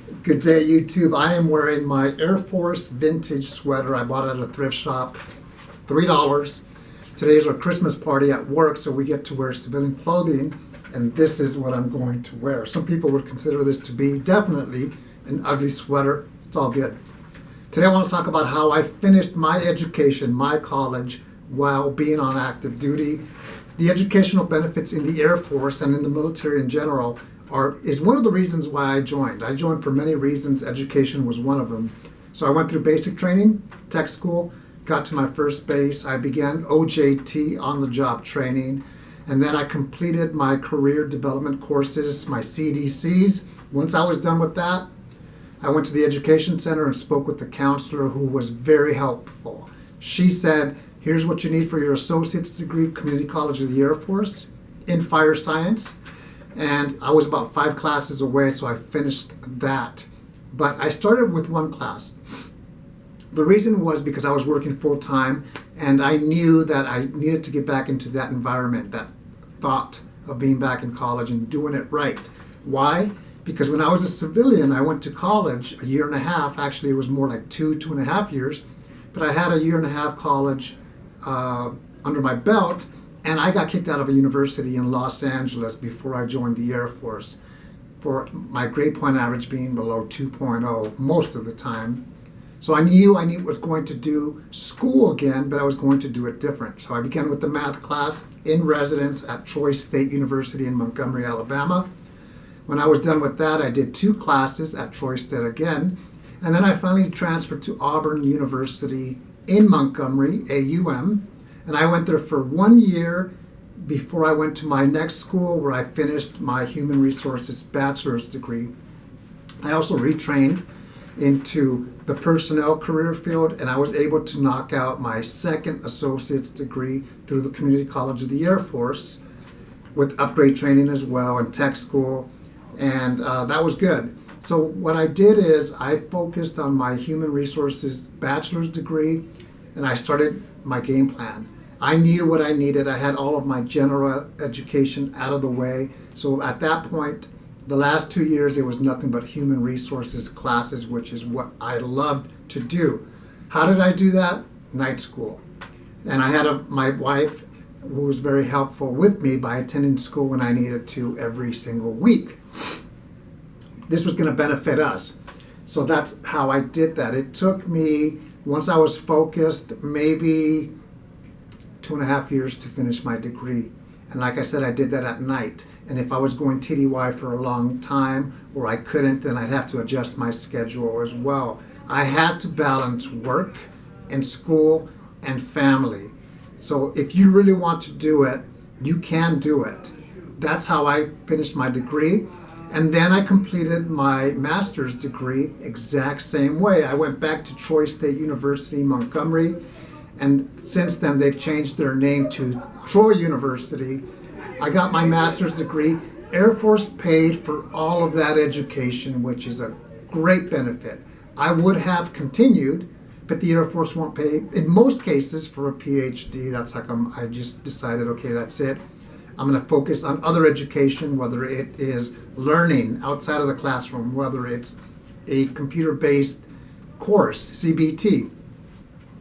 Good day, YouTube. I am wearing my Air Force vintage sweater. I bought it at a thrift shop, $3. Today's our Christmas party at work, so we get to wear civilian clothing, and this is what I'm going to wear. Some people would consider this to be definitely an ugly sweater. It's all good. Today I want to talk about how I finished my education, my college, while being on active duty. The educational benefits in the Air Force and in the military in general is one of the reasons why I joined. I joined for many reasons. Education was one of them. So I went through basic training, tech school, got to my first base. I began OJT, on-the-job training, and then I completed my career development courses, my CDCs. Once I was done with that, I went to the education center and spoke with the counselor, who was very helpful. She said, here's what you need for your associate's degree, Community College of the Air Force, in fire science. And I was about 5 classes away, so I finished that. But I started with one class. The reason was because I was working full-time, and I knew that I needed to get back into that environment, that thought of being back in college and doing it right. Why? Because when I was a civilian, I went to college a year and a half. Actually, it was more like 2.5 years. But I had a year and a half college under my belt, and I got kicked out of a university in Los Angeles before I joined the Air Force for my grade point average being below 2.0 most of the time. So I knew I was going to do school again, but I was going to do it different. So I began with the math class in residence at Troy State University in Montgomery, Alabama. When I was done with that, I did 2 classes at Troy State again. And then I finally transferred to Auburn University in Montgomery, AUM. And I went there for 1 year before I went to my next school, where I finished my human resources bachelor's degree. I also retrained into the personnel career field, and I was able to knock out my second associate's degree through the Community College of the Air Force with upgrade training as well and tech school, and that was good. So what I did is I focused on my human resources bachelor's degree, and I started my game plan. I knew what I needed. I had all of my general education out of the way. So at that point, the last 2 years, it was nothing but human resources classes, which is what I loved to do. How did I do that? Night school. And I had my wife, who was very helpful with me by attending school when I needed to every single week. This was going to benefit us. So that's how I did that. It took me, once I was focused, maybe 2.5 years to finish my degree. And like I said, I did that at night. And if I was going TDY for a long time, or I couldn't, then I'd have to adjust my schedule as well. I had to balance work and school and family. So if you really want to do it, you can do it. That's how I finished my degree. And then I completed my master's degree exact same way. I went back to Troy State University, Montgomery, and since then they've changed their name to Troy University. I got my master's degree. Air Force paid for all of that education, which is a great benefit. I would have continued, but the Air Force won't pay, in most cases, for a PhD. That's like I just decided, okay, that's it. I'm going to focus on other education, whether it is learning outside of the classroom, whether it's a computer-based course, CBT,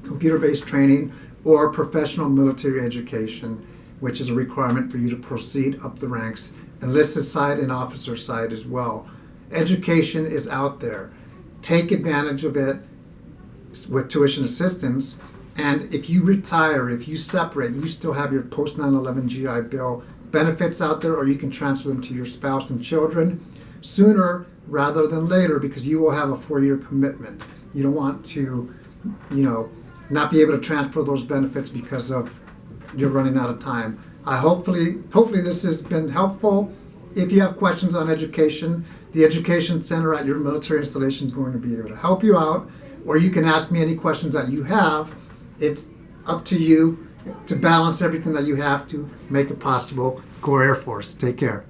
computer-based training, or professional military education, which is a requirement for you to proceed up the ranks, enlisted side and officer side as well. Education is out there. Take advantage of it with tuition assistance. And if you retire, if you separate, you still have your post 9/11 GI Bill benefits out there, or you can transfer them to your spouse and children sooner rather than later, because you will have a 4-year commitment. You don't want to, not be able to transfer those benefits because of you're running out of time. Hopefully this has been helpful. If you have questions on education, the Education Center at your military installation is going to be able to help you out, or you can ask me any questions that you have. It's up to you to balance everything that you have to make it possible. Go Air Force. Take care.